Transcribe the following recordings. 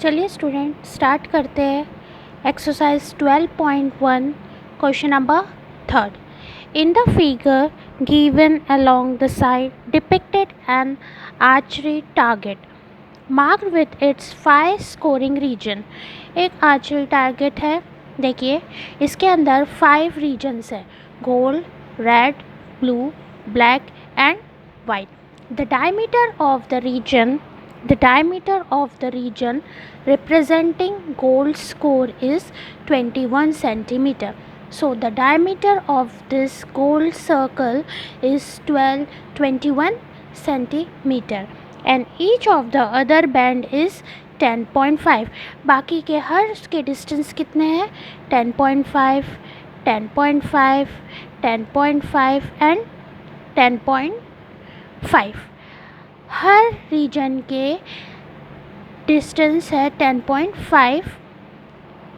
चलिए student start करते हैं। Exercise 12.1 question number third. In the figure given along the side depicted an archery target marked with its 5 scoring region। एक archery target है। देखिए इसके अंदर 5 रीजन्स है, gold, red, blue, black and white. The diameter of the region representing gold score is 21 centimeter. So the diameter of this gold circle is 21 centimeter and each of the other band is 10.5. बाकी के हर के distance कितने हैं? 10.5, 10.5, 10.5 and 10.5। हर region के distance है 10.5।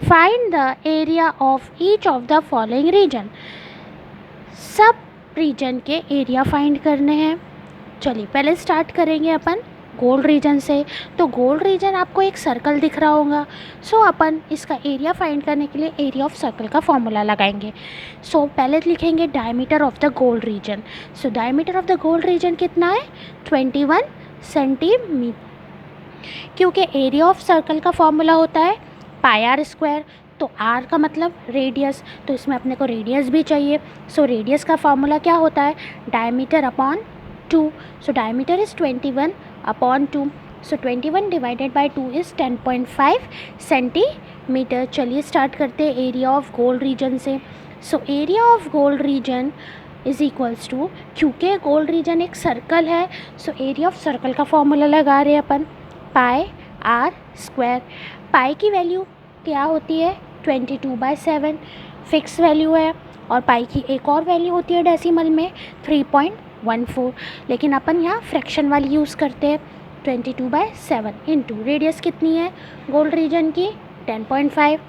Find the area of each of the following region. सब region के एरिया फाइंड करने हैं। चलिए पहले स्टार्ट करेंगे अपन गोल्ड रीजन से। तो गोल्ड रीजन आपको एक सर्कल दिख रहा होगा। सो अपन इसका एरिया फाइंड करने के लिए एरिया ऑफ सर्कल का फॉर्मूला लगाएंगे। सो पहले लिखेंगे diameter of the gold reason. So diameter of the gold reason कितना है? 21 सेंटीमीटर। क्योंकि एरिया ऑफ सर्कल का फॉर्मूला होता है पाई आर स्क्वायर, तो आर का मतलब रेडियस, तो इसमें अपने को रेडियस भी चाहिए। सो रेडियस का फॉर्मूला क्या होता है? Diameter upon 2। So diameter is 21 upon 2। So 21 divided by 2 is 10.5 centimetre. चलिए स्टार्ट करते हैं एरिया ऑफ गोल्ड रीजन से। So area of gold region is equals to, क्योंकि गोल्ड रीजन एक सर्कल है, सो एरिया ऑफ सर्कल का formula लगा रहे हैं अपन पाई आर स्क्वायर। पाई की वैल्यू क्या होती है? 22/7 फिक्स वैल्यू है। और पाई की एक और वैल्यू होती है डेसिमल में 3.14, लेकिन अपन यहाँ फ्रैक्शन वाली यूज़ करते हैं। 22/7 इंटू रेडियस कितनी है गोल्ड रीजन की? 10.5।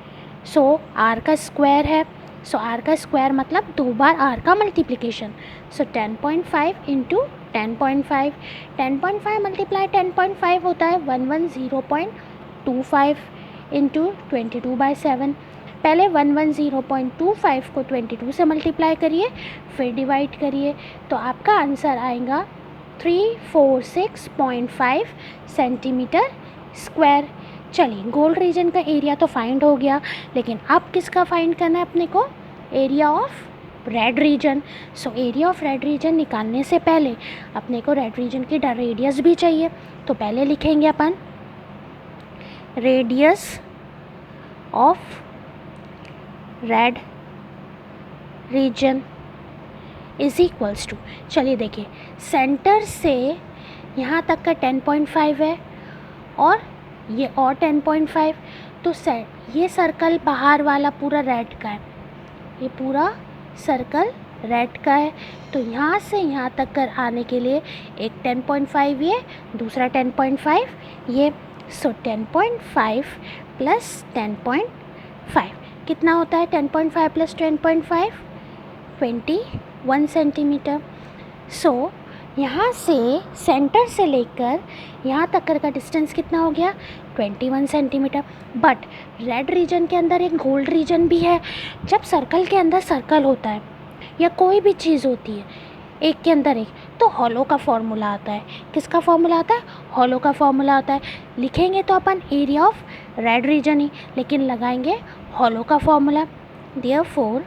सो आर का स्क्वायर है। सो आर का स्क्वायर मतलब 2 बार आर का मल्टीप्लिकेशन। सो 10.5 इंटू 10.5, 10.5 मल्टीप्लाई 10.5 होता है 110.25 इंटू 22/7। पहले 110.25 को 22 से मल्टीप्लाई करिए, फिर डिवाइड करिए, तो आपका आंसर आएगा 346.5 सेंटीमीटर स्क्वायर। चलिए गोल्ड रीजन का एरिया तो फाइंड हो गया, लेकिन अब किसका फाइंड करना है अपने को? Area of red reason. So area of red reason निकालने से पहले अपने को रेड रीजन की रेडियस भी चाहिए। तो पहले लिखेंगे अपन radius of red region is equals to, चलिए देखिए सेंटर से यहाँ तक का 10.5 है और ये और 10.5, तो ये सर्कल बाहर वाला पूरा रेड का है, ये पूरा सर्कल रेड का है। तो यहाँ से यहाँ तक कर आने के लिए एक 10.5 ये, दूसरा 10.5 ये। सो 10.5 प्लस 10.5 कितना होता है? 10.5 प्लस 10.5 21 सेंटीमीटर। सो यहाँ से सेंटर से लेकर यहाँ तक का डिस्टेंस कितना हो गया? 21 सेंटीमीटर। बट रेड रीजन के अंदर एक गोल्ड रीजन भी है। जब सर्कल के अंदर सर्कल होता है या कोई भी चीज़ होती है एक के अंदर एक, तो हॉलो का फॉर्मूला आता है। किसका फॉर्मूला आता है? हॉलो का फॉर्मूला आता है। लिखेंगे तो अपन एरिया ऑफ रेड रीजन ही, लेकिन लगाएंगे हॉलो का formula. Therefore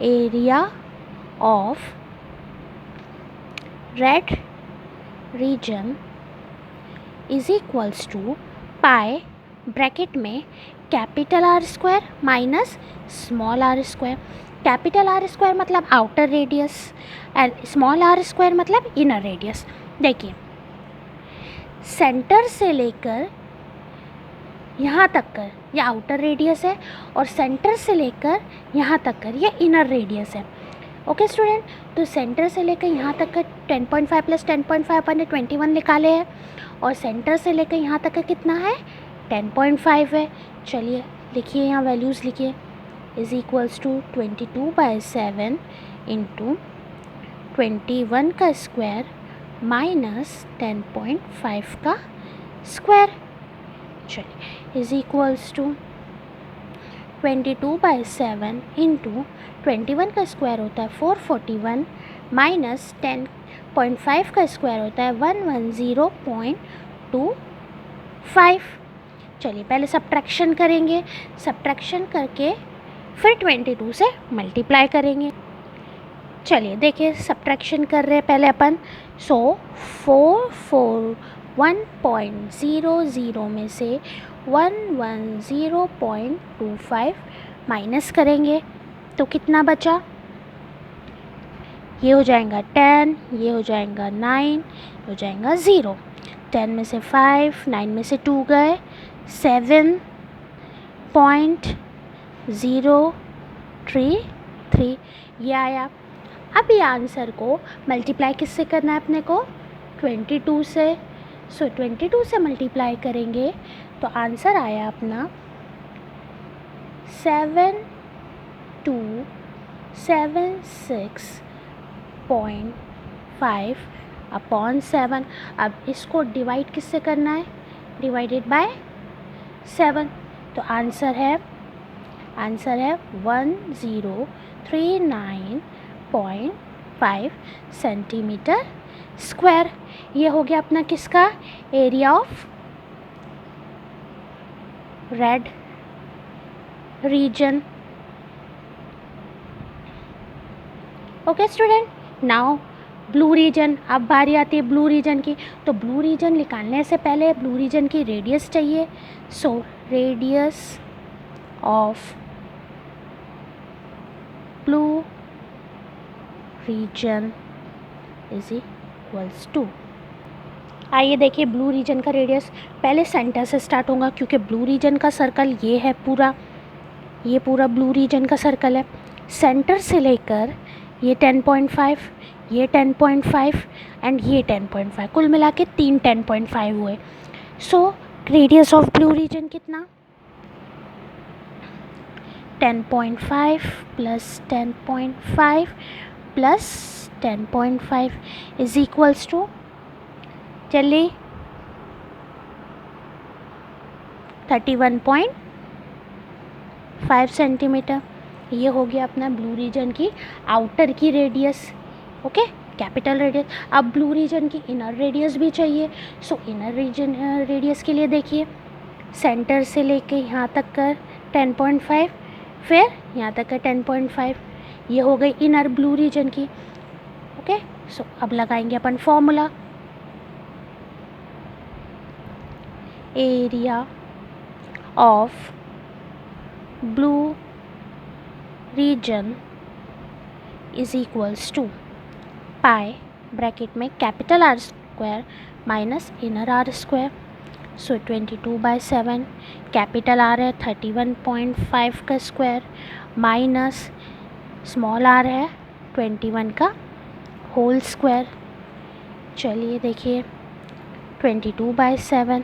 area of red region is equals to pi bracket में capital R square minus small r square. Capital R square मतलब outer radius and small r square मतलब inner radius. देखिए centre से लेकर यहाँ तक कर यह आउटर रेडियस है और सेंटर से लेकर यहाँ तक कर यह इनर रेडियस है। ओके स्टूडेंट, तो सेंटर से लेकर यहाँ तक का 10.5 प्लस 10.5 अपन ने 21 निकाले हैं, और सेंटर से लेकर यहाँ तक का कितना है? 10.5 है। चलिए लिखिए, यहाँ वैल्यूज़ लिखिए। इज़ इक्वल्स टू 22/7 इंटू 21 का स्क्वायर माइनस 10.5 का स्क्वायर चलिए इज इक्वल्स टू 22/7 इंटू 21 का स्क्वायर होता है 441 माइनस 10.5 का स्क्वायर होता है 110.25। चलिए पहले सब्ट्रैक्शन करेंगे, सब्ट्रैक्शन करके फिर 22 से मल्टीप्लाई करेंगे। चलिए देखिए सब्ट्रैक्शन कर रहे हैं पहले अपन। सो 441.00 में से 110.25 माइनस करेंगे तो कितना बचा, ये हो जाएगा 10, ये हो जाएगा 9, हो जाएगा 0। 10 में से 5, 9 में से 2 गए, 7.033 ये आया। अब ये आंसर को मल्टीप्लाई किससे करना है अपने को, 22 से। सो 22 से मल्टीप्लाई करेंगे तो आंसर आया अपना 7276.5 अपॉन 7। अब इसको डिवाइड किससे करना है, डिवाइडेड बाय 7। तो आंसर है 1039.5 सेंटीमीटर स्क्वायर। ये हो गया अपना किसका, area of red region. Okay student, now blue region. अब बारी आती है ब्लू रीजन की। तो ब्लू रीजन निकालने से पहले ब्लू रीजन की रेडियस चाहिए। So radius of blue region is equals to, आइए देखिए ब्लू रीजन का रेडियस। पहले सेंटर से स्टार्ट होगा क्योंकि ब्लू रीजन का सर्कल ये है पूरा, ये पूरा ब्लू रीजन का सर्कल है। सेंटर से लेकर ये 10.5, ये 10.5 एंड ये 10.5, कुल मिला के 3 10.5 हुए। So radius of blue region कितना, 10.5 plus 10.5 plus 10.5 is equals to, चलिए 31.5 सेंटीमीटर। ये हो गया अपना ब्लू रीजन की आउटर की रेडियस। Okay, capital radius. अब ब्लू रीजन की इनर रेडियस भी चाहिए। सो इनर रीजन रेडियस के लिए देखिए सेंटर से लेके यहाँ तक का 10.5, फिर यहाँ तक का 10.5, ये हो गई इनर ब्लू रीजन की। ओके, सो अब लगाएंगे अपन formula, area of blue region is equals to pi bracket में capital R square minus inner r square. So 22/7 capital R है 31.5 का स्क्वायर माइनस स्मॉल आर है 21 का होल स्क्वायर। चलिए देखिए 22/7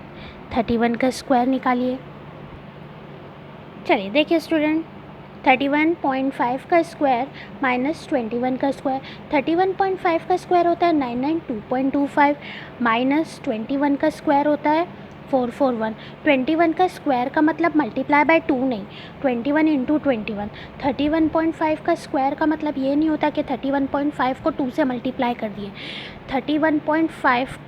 31 का स्क्वायर निकालिए। चलिए देखिए स्टूडेंट, 31.5 का स्क्वायर माइनस 21 का स्क्वायर, 31.5 का स्क्वायर होता है 992.25 माइनस 21 का स्क्वायर होता है 441। 21 का स्क्वायर का मतलब मल्टीप्लाई बाय 2 नहीं, 21 इंटू 21। 31.5 का स्क्वायर का मतलब ये नहीं होता कि 31.5 को 2 से मल्टीप्लाई कर दिए। 31.5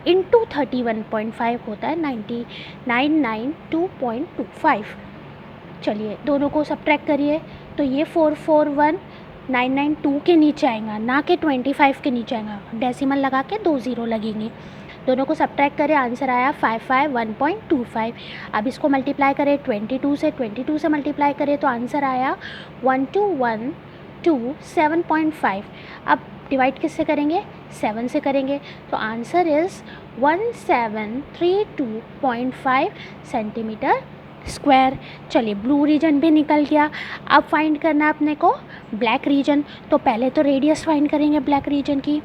इंटू 31.5 होता है 992.25। चलिए दोनों को सब्ट्रैक्ट करिए तो ये 441,992 के नीचे आएगा, ना कि 25 के नीचे आएगा। डेसिमल लगा के 2 0 लगेंगे। दोनों को सब्ट्रैक्ट करें, आंसर आया 551.25। अब इसको मल्टीप्लाई करें 22 से, 22 से मल्टीप्लाई करें तो आंसर आया 1227.5। अब डिवाइड किससे करेंगे, 7 से करेंगे तो आंसर इज़ 1732.5 सेंटीमीटर स्क्वायर। चलिए ब्लू रीजन भी निकल गया। अब फाइंड करना है अपने को ब्लैक रीजन। तो पहले तो रेडियस फाइंड करेंगे ब्लैक रीजन की,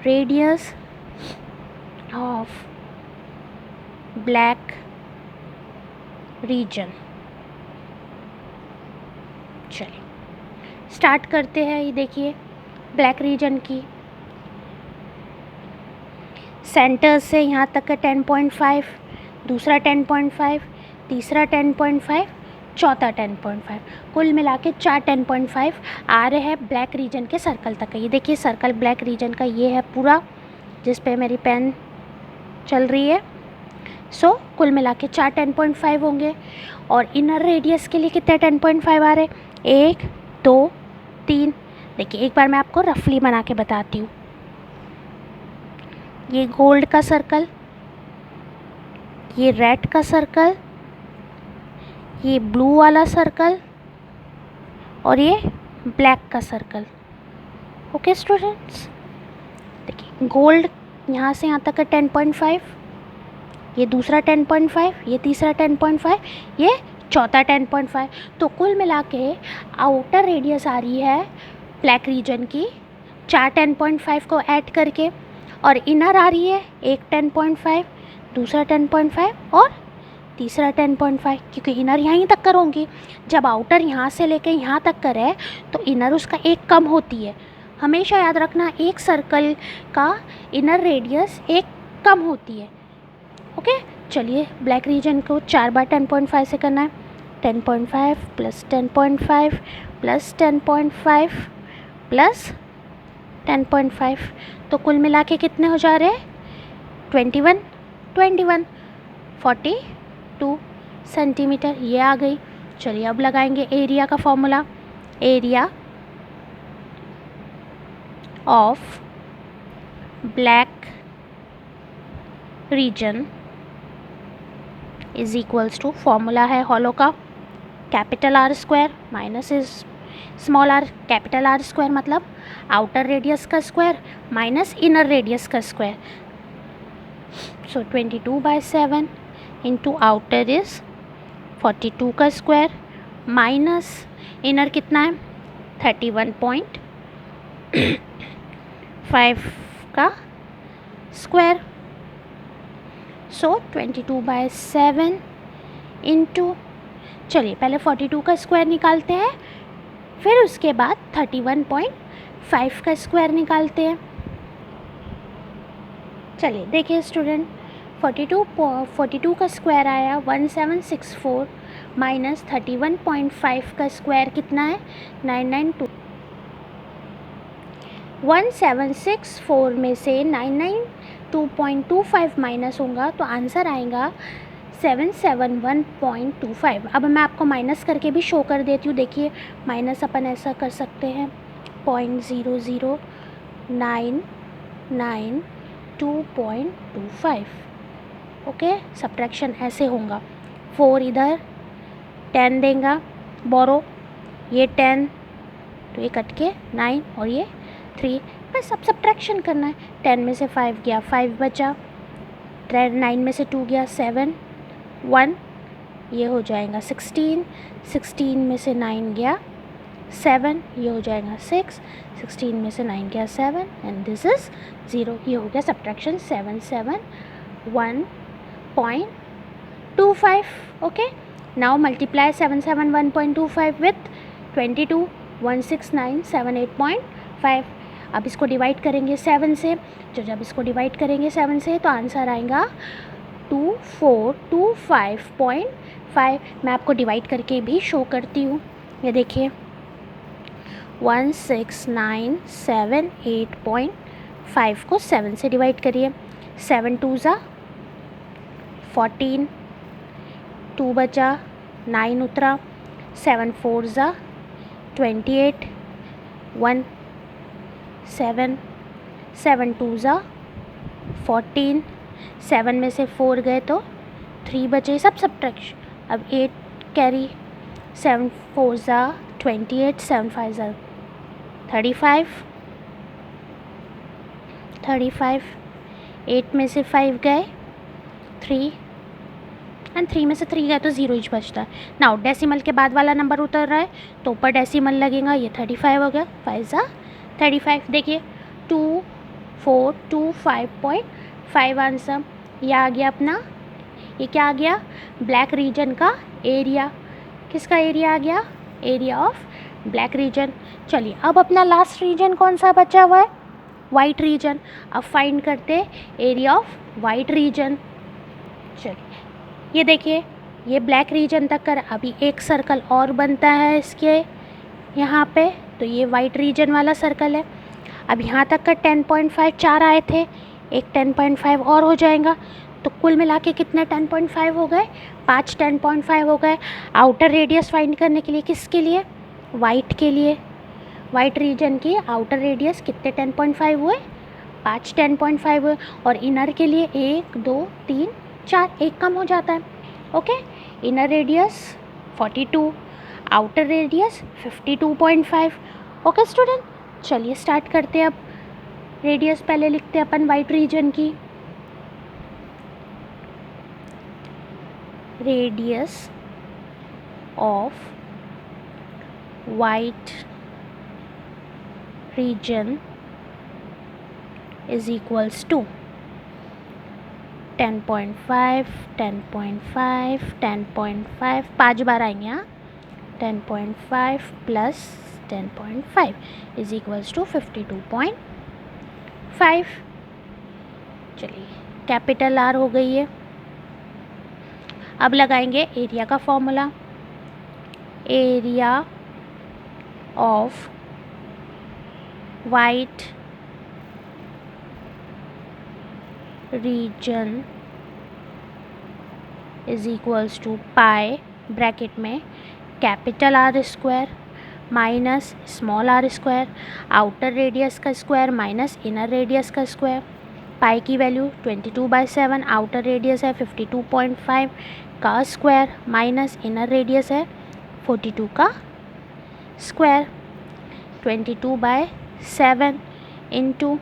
रेडियस ऑफ ब्लैक रीजन। चलिए स्टार्ट करते हैं। ये देखिए ब्लैक रीजन की सेंटर से यहाँ तक का 10.5, दूसरा 10.5, तीसरा 10.5, चौथा 10.5, कुल मिला के 4 10.5 आ रहे हैं ब्लैक रीजन के सर्कल तक। ये देखिए सर्कल ब्लैक रीजन का ये है पूरा, जिस पे मेरी पेन चल रही है। सो कुल मिला के 4 10.5 होंगे। और इनर रेडियस के लिए कितने 10.5 आ रहे? 1, 2, 3। देखिए एक बार मैं आपको रफली बना के बताती हूँ। ये गोल्ड का सर्कल, ये रेड का सर्कल, ये ब्लू वाला सर्कल और ये ब्लैक का सर्कल। ओके स्टूडेंट्स, देखिए गोल्ड यहाँ से यहाँ तक का 10.5, ये दूसरा 10.5, ये तीसरा 10.5, ये चौथा 10.5। तो कुल मिला के आउटर रेडियस आ रही है ब्लैक रीजन की 4 10.5 को ऐड करके, और इनर आ रही है एक 10.5, दूसरा 10.5 और तीसरा 10.5, क्योंकि इनर यहीं तक करूँगी। जब आउटर यहाँ से लेके यहाँ तक करे तो इनर उसका एक कम होती है। हमेशा याद रखना, एक सर्कल का इनर रेडियस एक कम होती है। ओके, चलिए ब्लैक रीजन को 4 बार 10.5 से करना है। 10.5 प्लस 10.5 प्लस 10.5 प्लस 10.5, तो कुल मिला के कितने हो जा रहे हैं? 21, 42 सेंटीमीटर, ये आ गई। चलिए अब लगाएंगे एरिया का formula. Area of black region is equals to, formula है हॉलो का, capital R square minus is small r, capital R square मतलब आउटर रेडियस का स्क्वायर माइनस इनर रेडियस का square. So 22/7 into outer is 42 का square minus inner कितना है 31.5 का square. So 22/7 into, चलिए पहले 42 का स्क्वायर निकालते हैं, फिर उसके बाद 31.5 का स्क्वायर निकालते हैं। चलिए देखिए स्टूडेंट, 42 का स्क्वायर आया 1764 माइनस 31.5 का स्क्वायर कितना है 992। 1764 में से 992.25 माइनस होगा तो आंसर आएगा 771.25। अब मैं आपको माइनस करके भी शो कर देती हूँ। देखिए माइनस अपन ऐसा कर सकते हैं 0.00992.25। ओके, सब्ट्रैक्शन ऐसे होगा। 4 इधर 10 देगा बोरो, ये 10 तो ये कट के 9 और ये 3, बस अब सब्ट्रैक्शन करना है। 10 में से 5 गया 5 बचा, 9 में से 2 गया 7, 1 ये हो जाएगा 16, 16 में से 9 गया 7, ये हो जाएगा 6, 16 में से 9 गया 7 एंड दिस इज़ 0। ये हो गया subtraction 771.25। Okay, now multiply 771.25 with 22,169,78.5। अब इसको डिवाइड करेंगे 7 से, तो जब इसको डिवाइड करेंगे 7 से तो आंसर आएगा 2425.5। मैं आपको डिवाइड करके भी शो करती हूँ। ये देखिए 16978.5 को 7 से डिवाइड करिए। 7 2 ज़ा 14, 2 बचा 9 उतरा, 7 4 ज़ा 28, 1 7, 7 2 ज़ा 14, 7 में से 4 गए तो 3 बचे, सब सब्ट्रैक्शन। अब 8 कैरी, 7 4 ज़ा 28, 7 5 ज़ा 35, 8 में से 5 गए 3 एंड 3 में से 3 गए तो 0 ही बचता है। नाउ डेसिमल के बाद वाला नंबर उतर रहा है तो ऊपर डेसिमल लगेगा, ये 35 हो गया, 5 ज़ा 35। देखिए 2425.5 आंसर ये आ गया अपना। ये क्या आ गया? ब्लैक रीजन का एरिया। किसका एरिया आ गया? Area of black reason. चलिए अब अपना लास्ट रीजन कौन सा बचा हुआ है? White region. अब फाइंड करते एरिया ऑफ वाइट रीजन। चलिए ये देखिए, ये ब्लैक रीजन तक कर अभी एक सर्कल और बनता है इसके यहाँ पे, तो ये वाइट रीजन वाला सर्कल है। अब यहाँ तक का 10.5 4 आए थे, एक 10.5 और हो जाएगा, तो कुल मिला के कितने 10.5 हो गए, 5 10.5 हो गए। आउटर रेडियस फाइंड करने के लिए, किसके लिए, वाइट के लिए, वाइट रीजन की आउटर रेडियस कितने 10.5 हुए, 5 10.5 हुए। और इनर के लिए 1 2 3 4, एक कम हो जाता है। Okay, inner radius 42, outer radius 52.5। Okay student, चलिए स्टार्ट करते हैं। अब रेडियस पहले लिखते हैं अपन वाइट रीजन की। Radius of white region is equals to 10.5 10.5 10.5, 5 बार आएंगे। हाँ, 10.5 प्लस 10.5 इज इक्वल्स टू 52.5। चलिए, कैपिटल आर हो गई है। अब लगाएंगे एरिया का formula. Area of white region is equals to pi, bracket में capital R square minus small r square, outer radius का स्क्वायर माइनस इनर रेडियस का स्क्वायर। पाई की वैल्यू 22/7, आउटर रेडियस है 52.5 का स्क्वायर माइनस इनर रेडियस है 42 का square. 22/7 into,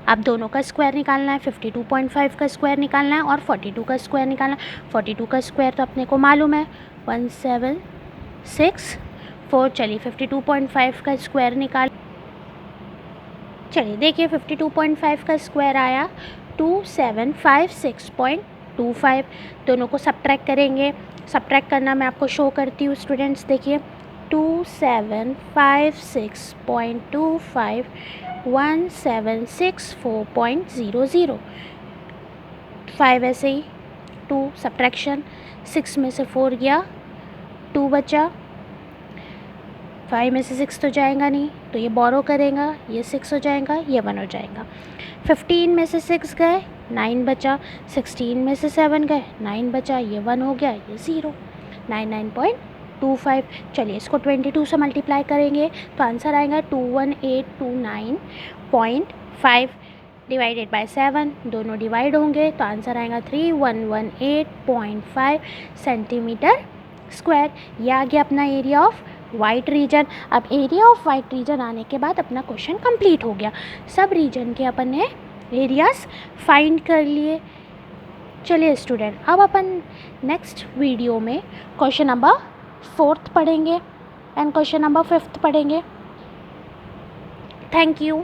अब दोनों का स्क्वायर निकालना है, 52.5 का स्क्वायर निकालना है और 42 का स्क्वायर निकालना है। 42 का स्क्वायर तो अपने को मालूम है 1764। चलिए 52.5 का स्क्वायर निकाल, चलिए देखिए 52.5 का स्क्वायर आया 2756.25। दोनों को सब्ट्रैक्ट करेंगे, सब्ट्रैक्ट करना मैं आपको शो करती हूँ स्टूडेंट्स। देखिए 2756.25 1764.00, 5 ऐसे ही 2 सब्ट्रैक्शन, 6 में से 4 गया 2 बचा, 5 में से 6 तो जाएगा नहीं, तो ये बोरो करेगा, ये 6 हो जाएगा, ये 1 हो जाएगा। 15 में से 6 गए 9 बचा, 16 में से 7 गए 9 बचा, ये 1 हो गया, ये 0, 99.25। चलिए इसको 22 से मल्टीप्लाई करेंगे तो आंसर आएगा 21829.5 डिवाइडेड बाय 7, दोनों डिवाइड होंगे तो आंसर आएगा 3118.5 सेंटीमीटर स्क्वायर। यह आ गया अपना एरिया ऑफ वाइट रीजन। अब एरिया ऑफ वाइट रीजन आने के बाद अपना क्वेश्चन कंप्लीट हो गया। सब रीजन के अपन ने एरियाज फाइंड कर लिए। चलिए स्टूडेंट, अब अपन नेक्स्ट वीडियो में क्वेश्चन नंबर 4th पढ़ेंगे एंड क्वेश्चन नंबर 5th पढ़ेंगे। Thank you.